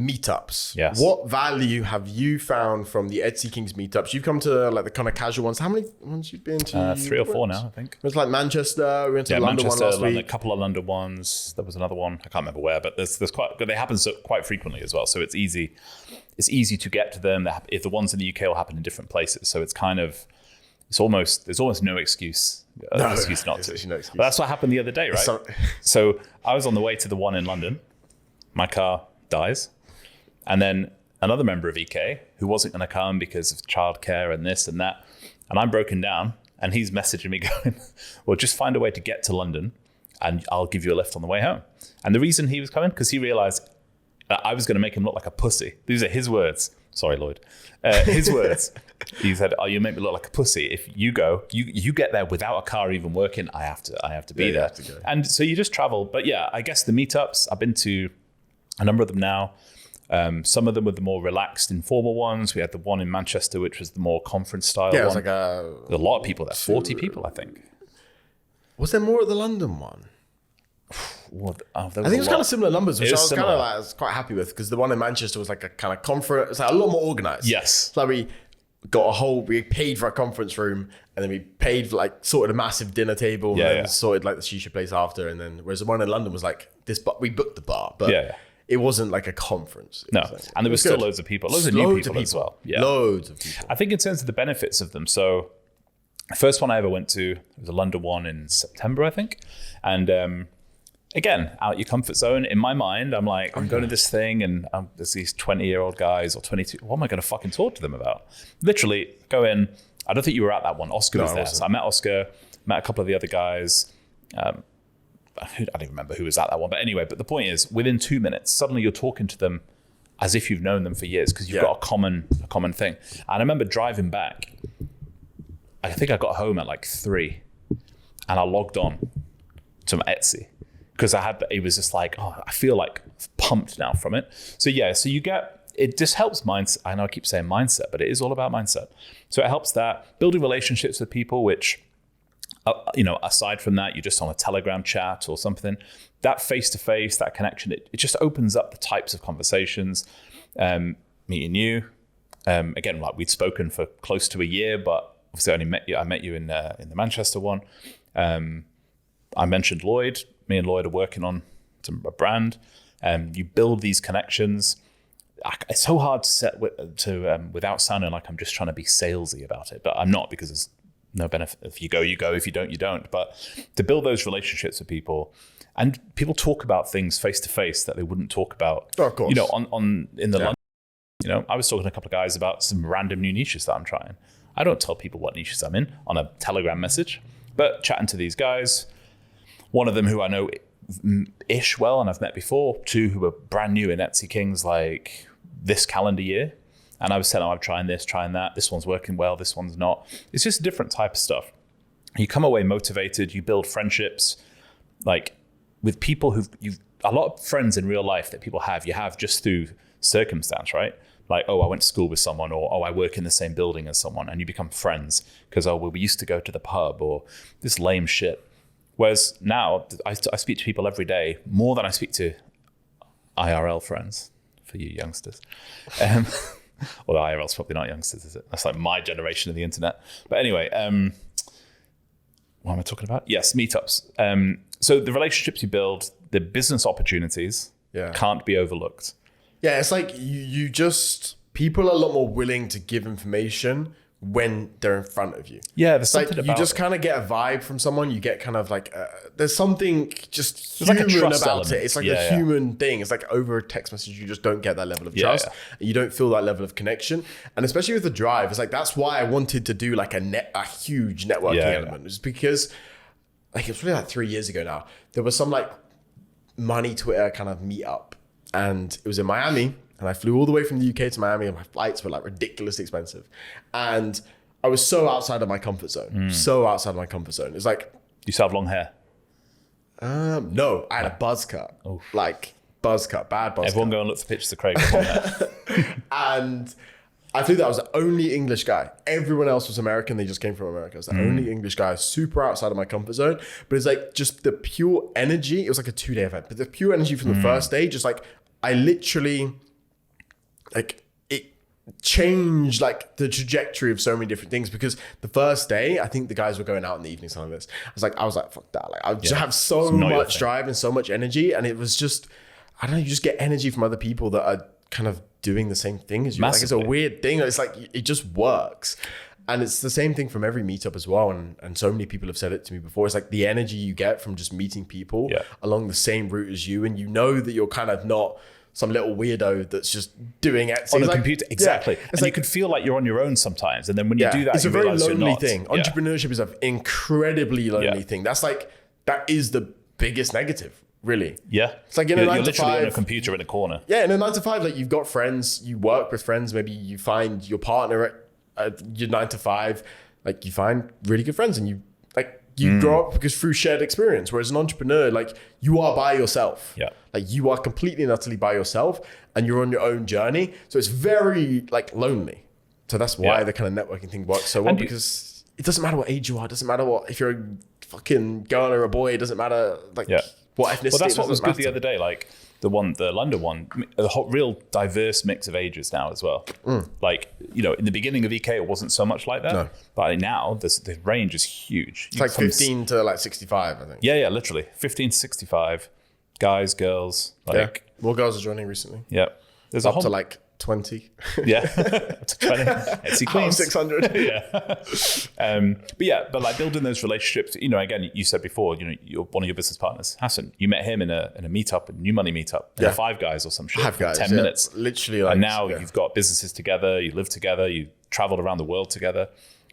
meetups. Yes. What value have you found from the Etsy Kings meetups? You've come to like the kind of casual ones. How many ones you've been to? 3 or 4 now, I think. It was like Manchester. We went to the London Manchester, one last week. a couple of London ones. There was another one. I can't remember where, but there's quite. They happen quite frequently as well. So it's easy. It's easy to get to them. If the ones in the UK will happen in different places, so it's kind of. There's almost no excuse. Excuse not to. No excuse. But that's what happened the other day, right? So I was on the way to the one in London. My car dies. And then another member of EK who wasn't going to come because of childcare and this and that. And I'm broken down. And he's messaging me going, well, just find a way to get to London and I'll give you a lift on the way home. And the reason he was coming, because he realized that I was going to make him look like a pussy. These are his words. Sorry, Lloyd. His words. He said, "Oh, you make me look like a pussy. If you go, you get there without a car even working. I have to be there." And so you just travel. But yeah, I guess the meetups. I've been to a number of them now. Some of them were the more relaxed, informal ones. We had the one in Manchester, which was the more conference style. Yeah, it was one. like a lot of people there. 40 people, I think. Was there more at the London one? I think it was kind of similar numbers, which I was kind of like, I was quite happy with, because the one in Manchester was like a kind of conference. It's like a lot more organized. Yes. So we paid for a conference room, and then we paid for like sorted a massive dinner table, and then sorted like the shisha place after, and then whereas the one in London was like this, but we booked the bar, but it wasn't like a conference. No, and there were still loads of people, loads of new people as well. Yeah, loads of people. I think in terms of the benefits of them, so the first one I ever went to was a London one in September, I think, and again, out your comfort zone. In my mind, I'm like, I'm going to this thing and there's these 20-year-old guys or 22. What am I going to fucking talk to them about? Literally go in. I don't think you were at that one. Oscar was there. So I met Oscar, met a couple of the other guys. I don't even remember who was at that one. But anyway, but the point is, within 2 minutes, suddenly you're talking to them as if you've known them for years because you've got a common thing. And I remember driving back. I think I got home at like 3 and I logged on to my Etsy. Because it was just like, oh, I feel like pumped now from it. So yeah, so it just helps mindset. I know I keep saying mindset, but it is all about mindset. So it helps that building relationships with people, which, aside from that, you're just on a Telegram chat or something, that face-to-face, that connection, it just opens up the types of conversations. Meeting you, again, like we'd spoken for close to a year, but obviously I met you in the Manchester one. I mentioned Lloyd. Me and Lloyd are working on a brand. You build these connections. It's so hard to without sounding like I'm just trying to be salesy about it, but I'm not, because there's no benefit. If you go, you go. If you don't, you don't. But to build those relationships with people, and people talk about things face to face that they wouldn't talk about. Oh, of course. In the London. I was talking to a couple of guys about some random new niches that I'm trying. I don't tell people what niches I'm in on a Telegram message, but chatting to these guys. One of them who I know ish well and I've met before, 2 who were brand new in Etsy Kings like this calendar year. And I was telling them, I'm trying this, trying that. This one's working well, this one's not. It's just a different type of stuff. You come away motivated, you build friendships like with people you've a lot of friends in real life that people you have just through circumstance, right? Like, oh, I went to school with someone, or, oh, I work in the same building as someone, and you become friends because, oh, well, we used to go to the pub, or this lame shit. Whereas now I speak to people every day more than I speak to IRL friends, for you youngsters. Although IRL's probably not youngsters, is it? That's like my generation of the internet. But anyway, what am I talking about? Yes, meetups. So the relationships you build, the business opportunities can't be overlooked. Yeah, it's like people are a lot more willing to give information when they're in front of you. Yeah, there's something like about you just kind of get a vibe from someone. You get kind of like there's something just human like about element. It. It's like a human thing. It's like over a text message, you just don't get that level of trust. You don't feel that level of connection, and especially with the drive, it's like that's why I wanted to do like a huge networking element. It's because like it's probably like 3 years ago now. There was some like money Twitter kind of meetup, and it was in Miami. And I flew all the way from the UK to Miami, and my flights were like ridiculously expensive. And I was so outside of my comfort zone. It's like... You still have long hair? No, I had a buzz cut. Oh. Like, buzz cut, bad buzz Everyone cut. go and look for pictures of Craig. On there. And I flew that. I was the only English guy. Everyone else was American. They just came from America. I was the only English guy, super outside of my comfort zone. But it's like just the pure energy. It was like a 2-day event. But the pure energy from the first day, just like I literally... like it changed like the trajectory of so many different things, because the first day, I think the guys were going out in the evening, some of this. I was like, fuck that. Like I just have so much drive and so much energy. And it was just, I don't know, you just get energy from other people that are kind of doing the same thing as you. Massively. Like it's a weird thing. It's like, it just works. And it's the same thing from every meetup as well. And so many people have said it to me before. It's like the energy you get from just meeting people along the same route as you. And you know that you're kind of not some little weirdo that's just doing it on a computer. Exactly. Yeah. And like, you can feel like you're on your own sometimes. And then when you do that, it's a very lonely thing. Entrepreneurship is an incredibly lonely thing. That is the biggest negative, really. Yeah. It's like in a 9 to 5. You're literally on a computer in a corner. Yeah, in a 9 to 5, like you've got friends, you work with friends, maybe you find your partner at your 9 to 5, like you find really good friends, and you grow up because through shared experience. Whereas an entrepreneur, like you are by yourself. Yeah. Like you are completely and utterly by yourself, and you're on your own journey. So it's very like lonely. So that's why the kind of networking thing works so well, because it doesn't matter what age you are. It doesn't matter if you're a fucking girl or a boy. It doesn't matter what ethnicity. Well, that's what was good the other day. Like the London one, a real diverse mix of ages now as well. Like, you know, in the beginning of EK, it wasn't so much like that. No. But now the range is huge. It's like 15 to like 65, I think. Yeah, literally. 15 to 65. Guys, girls. Like, more girls are joining recently. Yeah. There's up to like 20. Yeah. Up to 20. Etsy Queens. 600. Yeah. But like building those relationships, you know, again, you said before, you know, you're one of your business partners, Hassan, you met him in a meetup, a New Money meetup, in Five Guys or some shit. Five Guys, 10 minutes. Literally. Like, and now you've got businesses together, you live together, you traveled around the world together.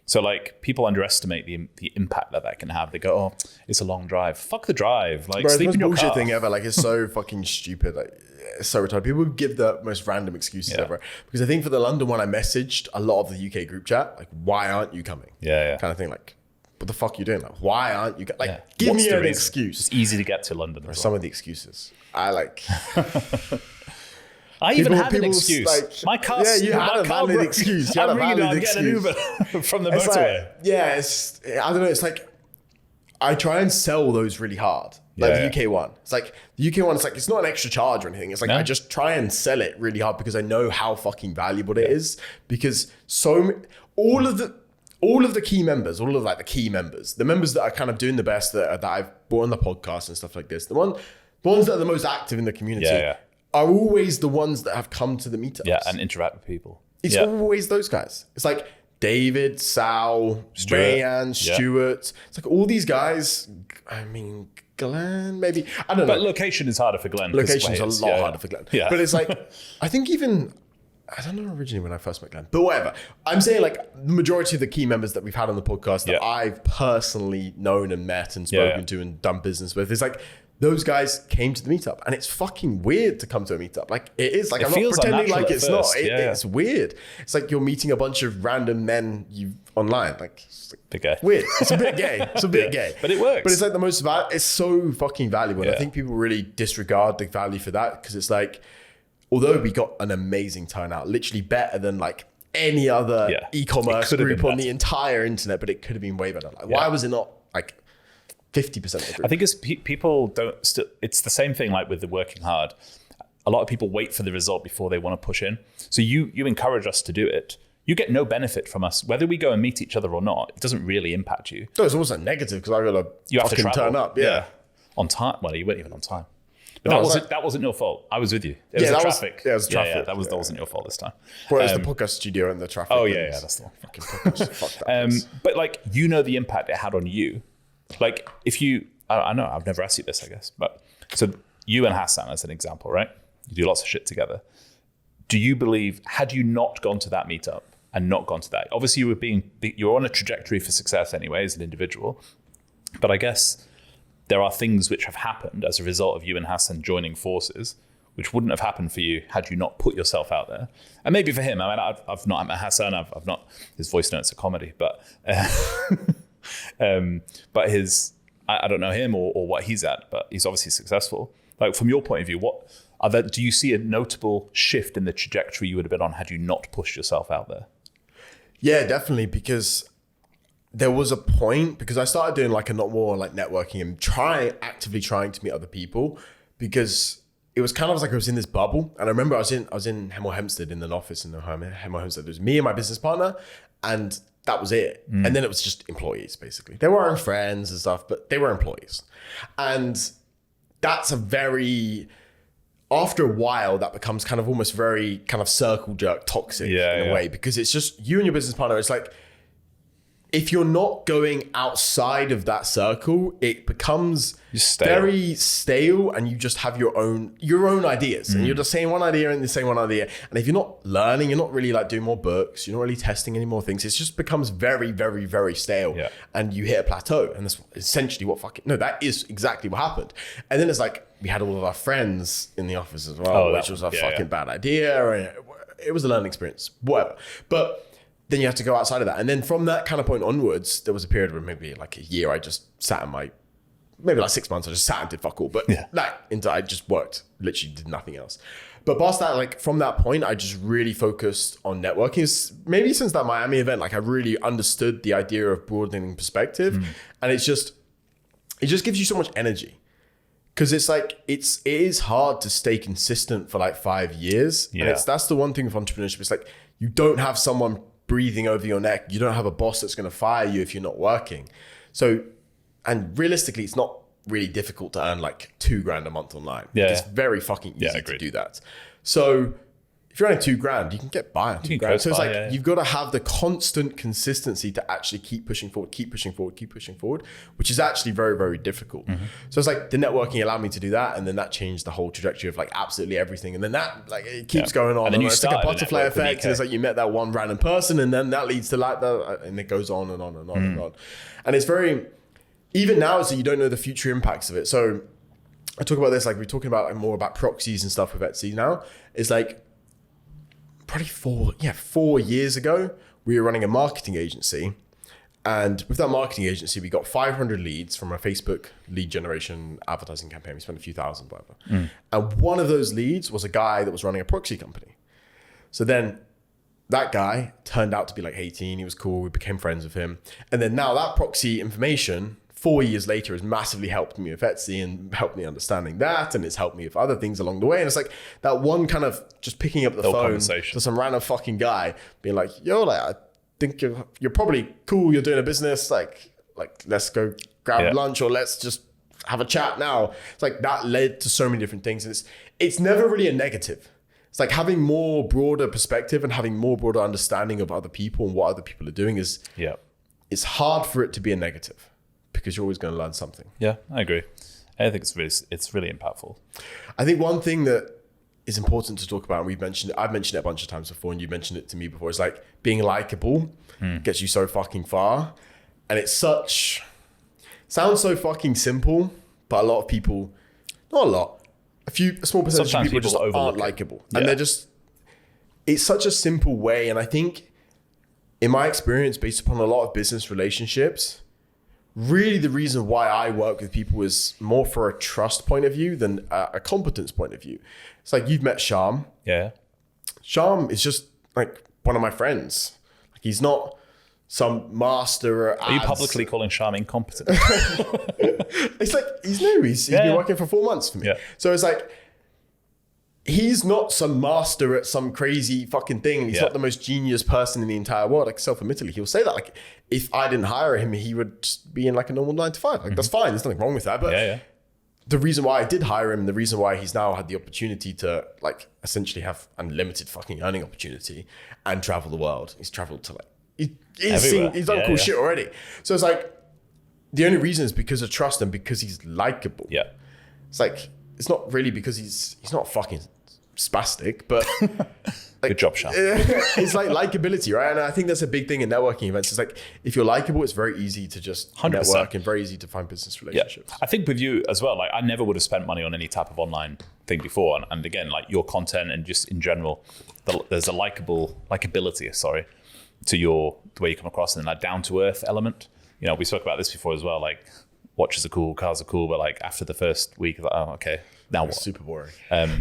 So like people underestimate the impact that can have. They go, oh, it's a long drive. Fuck the drive. Like sleep in your car. Bullshit thing ever. Like it's so fucking stupid. Like it's so retarded. People give the most random excuses ever. Because I think for the London one, I messaged a lot of the UK group chat. Like, why aren't you coming? Yeah. Kind of thing. Like, what the fuck are you doing? Like, why aren't you? Like, give me an excuse. It's easy to get to London. Or some of the excuses. I like. I even had an excuse. Like, my car. Yeah, you had a valid excuse. You had a valid excuse. I'm getting an Uber from the motorway. I don't know. It's like I try and sell those really hard. Like the UK one. It's like the UK one. It's like it's not an extra charge or anything. It's like I just try and sell it really hard because I know how fucking valuable it is. Because all of the key members, the members that are kind of doing the best that I've brought on the podcast and stuff like this, the ones that are the most active in the community. Are always the ones that have come to the meetups. Yeah, and interact with people. It's always those guys. It's like David, Sal, Rayanne, Stuart. It's like all these guys. I mean, Glenn, maybe. I don't know. But location is harder for Glenn. Location's a lot harder for Glenn. Yeah. But it's like, I think even, I don't know originally when I first met Glenn, but whatever. I'm saying like the majority of the key members that we've had on the podcast that I've personally known and met and spoken to and done business with, it's like, those guys came to the meetup, and it's fucking weird to come to a meetup. Like it is. Like I'm not pretending like it's not. It's weird. It's like you're meeting a bunch of random men online. Like it's bit gay. Weird. It's a bit gay. It's a bit gay. But it works. But it's like the most it's so fucking valuable. And I think people really disregard the value for that, because it's like, although we got an amazing turnout, literally better than like any other e-commerce group on the entire internet, but it could have been way better. Like why was it not like 50% of the group? I think it's people don't it's the same thing like with the working hard. A lot of people wait for the result before they want to push in. So you encourage us to do it. You get no benefit from us. Whether we go and meet each other or not, it doesn't really impact you. No, it's also negative because I got to turn up. Yeah. On time. Well, you weren't even on time. But that wasn't your fault. I was with you. It was the traffic. It was traffic. That wasn't your fault this time. Whereas the podcast studio and the traffic. Oh, yeah, that's the one. Fucking podcast. Fuck that. But like, you know the impact it had on you. Like if you, I know, I've never asked you this, I guess, but so you and Hassan as an example, right? You do lots of shit together. Do you believe, had you not gone to that meetup and not gone to that, obviously you were on a trajectory for success anyway as an individual, but I guess there are things which have happened as a result of you and Hassan joining forces, which wouldn't have happened for you had you not put yourself out there. And maybe for him, I mean, I've not met Hassan, I've not, his voice notes are comedy, but I don't know him or what he's at, but he's obviously successful. Like from your point of view, do you see a notable shift in the trajectory you would have been on had you not pushed yourself out there? Yeah, definitely. Because there was a point, because I started doing like a lot more like networking and actively trying to meet other people, because it was kind of like I was in this bubble. And I remember I was in Hemel Hempstead in an office in Hemel Hempstead. There was me and my business partner, and that was it. And then it was just employees, basically. They were our friends and stuff, but they were employees. And that's after a while, that becomes kind of almost very kind of circle jerk toxic in a way, because it's just you and your business partner. It's like, if you're not going outside of that circle, it becomes very stale, and you just have your own ideas, and you're just saying one idea and the same one idea. And if you're not learning, you're not really like doing more books, you're not really testing any more things. It just becomes very, very, very stale, and you hit a plateau. And that's essentially that is exactly what happened. And then it's like, we had all of our friends in the office as well, which was a fucking bad idea. And it was a learning experience, whatever. But then you have to go outside of that. And then from that kind of point onwards, there was a period where maybe like a year, I just sat in maybe like 6 months, I just sat and did fuck all. But I just worked, literally did nothing else. But past that, like from that point, I just really focused on networking. Maybe since that Miami event, like I really understood the idea of broadening perspective. And it just gives you so much energy. Because it's like, it is hard to stay consistent for like 5 years. Yeah. And that's the one thing with entrepreneurship. It's like, you don't have someone breathing over your neck. You don't have a boss that's going to fire you if you're not working. So, and realistically, it's not really difficult to earn like $2,000 a month online. Yeah. It's very fucking easy to do that. So if you're earning $2,000, you can get by on $2,000. So it's like, you've got to have the constant consistency to actually keep pushing forward, which is actually very, very difficult. So it's like the networking allowed me to do that. And then that changed the whole trajectory of like absolutely everything. And then that, like, it keeps going on. And then it's like a butterfly effect. And it's like, you met that one random person, and then that leads to like that, and it goes on and on and on and on. And it's very, even now, so you don't know the future impacts of it. So I talk about this, like we're talking about like more about proxies and stuff with Etsy now. It's like, probably 4 years ago, we were running a marketing agency. And with that marketing agency, we got 500 leads from a Facebook lead generation advertising campaign. We spent a few thousand, whatever. And one of those leads was a guy that was running a proxy company. So then that guy turned out to be like 18. He was cool. We became friends with him. And then now that proxy information, 4 years later, has massively helped me with Etsy and helped me understanding that. And it's helped me with other things along the way. And it's like that one kind of just picking up the phone to some random fucking guy being like, yo, like, I think you're probably cool. You're doing a business. Like let's go grab lunch, or let's just have a chat now. It's like that led to so many different things. And it's never really a negative. It's like having more broader perspective and having more broader understanding of other people and what other people are doing it's hard for it to be a negative, because you're always going to learn something. Yeah, I agree. I think it's really impactful. I think one thing that is important to talk about, and I've mentioned it a bunch of times before, and you mentioned it to me before, is like being likable gets you so fucking far. And sounds so fucking simple, but a lot of people, not a lot, a small percentage of people just aren't likable. And it's such a simple way. And I think in my experience, based upon a lot of business relationships, really the reason why I work with people is more for a trust point of view than a competence point of view. It's like, you've met Sham. Yeah. Sham is just like one of my friends. Like, he's not some master. Are you publicly calling Sham incompetent? It's like, he's new. He's been working for 4 months for me. Yeah. So it's like, he's not some master at some crazy fucking thing. He's not the most genius person in the entire world. Like, self-admittedly, he'll say that. Like, if I didn't hire him, he would just be in like a normal 9 to 5. Like, that's fine. There's nothing wrong with that. But the reason why I did hire him, the reason why he's now had the opportunity to like essentially have unlimited fucking earning opportunity and travel the world. He's traveled to like, he's done cool shit already. So it's like, the only reason is because of trust and because he's likable. Yeah. It's like, it's not really because he's not fucking spastic, but like, good job, Sean. It's like likability, right? And I think that's a big thing in networking events. It's like, if you're likable, it's very easy to just 100%. Network and very easy to find business relationships. I think with you as well, like, I never would have spent money on any type of online thing before. And again, like, your content and just in general, there's a likability, to the way you come across, and that down to earth element. You know, we spoke about this before as well. Like, watches are cool, cars are cool, but like after the first week, like, oh, okay, now what? Super boring.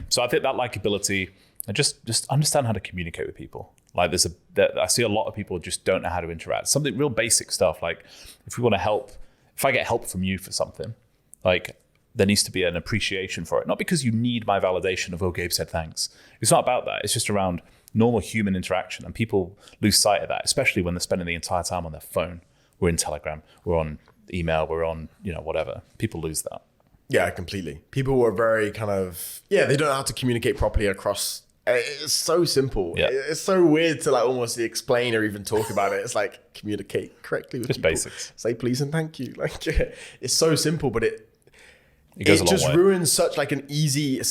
So I think that likability, and just understand how to communicate with people. Like, I see a lot of people just don't know how to interact. Something real basic stuff. Like, if we want to help, if I get help from you for something, like, there needs to be an appreciation for it. Not because you need my validation of, oh, Gabe said thanks. It's not about that. It's just around normal human interaction. And people lose sight of that, especially when they're spending the entire time on their phone. We're in Telegram, we're on email, we're on, whatever. People lose that. Yeah, completely. People were very kind of, they don't know how to communicate properly across. It's so simple. Yeah. It's so weird to like almost explain or even talk about it. It's like communicate correctly with just people. Basics. Say please and thank you. Like it's so simple, but it goes a long just way. ruins such an easy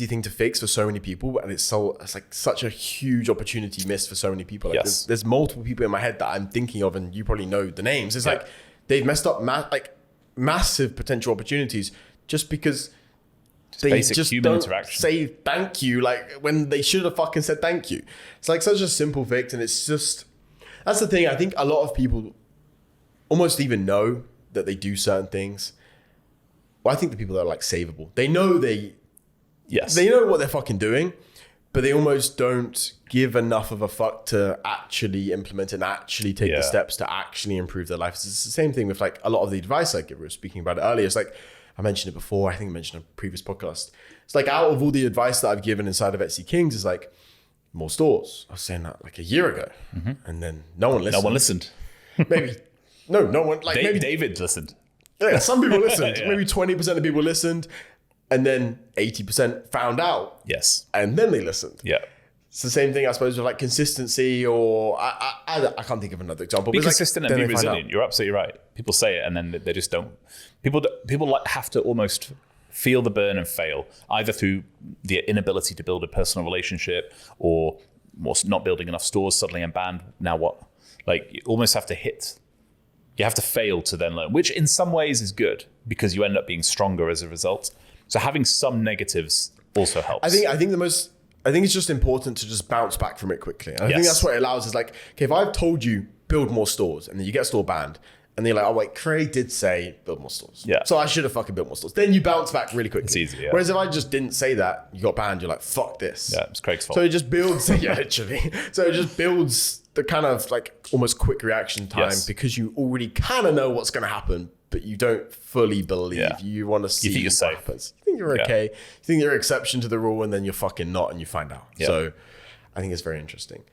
thing to fix for so many people, and it's like such a huge opportunity missed for so many people. Like Yes. there's multiple people in my head that I'm thinking of, and you probably know the names. It's like they've messed up massive potential opportunities just because they just human don't interaction. say thank you like when they should have fucking said thank you. It's like such a simple fix, and it's just, that's the thing. I think a lot of people almost even know that they do certain things. Well, I think the people that are like savable, they know they know what they're fucking doing, but they almost don't give enough of a fuck to actually implement and actually take the steps to actually improve their life. It's the same thing with like a lot of the advice I give. We were speaking about it earlier. It's like, I mentioned it before. I think I mentioned in a previous podcast. It's like out of all the advice that I've given inside of Etsy Kings is like more stores. I was saying that like a year ago, and then no one listened. No one listened. Maybe no one. Like maybe David listened. Yeah, some people listened. Maybe 20% of people listened, and then 80% found out. Yes, and then they listened. Yeah. It's the same thing, I suppose, with like consistency, or I can't think of another example. Be but consistent like, and be resilient. You're absolutely right. People say it and then they just don't. People like have to almost feel the burn and fail, either through the inability to build a personal relationship or not building enough stores, suddenly I'm banned. Now what? Like you almost have to you have to fail to then learn, which in some ways is good because you end up being stronger as a result. So having some negatives also helps. I think it's just important to just bounce back from it quickly. And I think that's what it allows is like, okay, if I've told you build more stores and then you get a store banned and then you're like, oh wait, Craig did say build more stores. Yeah. So I should have fucking built more stores. Then you bounce back really quickly. It's easy, yeah. Whereas if I just didn't say that, you got banned, you're like, fuck this. Yeah, it's Craig's fault. So it just builds, literally. So it just builds the kind of like almost quick reaction time because you already kind of know what's going to happen, but you don't fully believe. Yeah. You want to see you think you're safe. happens. You think you're okay. You think you're an exception to the rule, and then you're fucking not, and you find out. Yeah. So I think it's very interesting.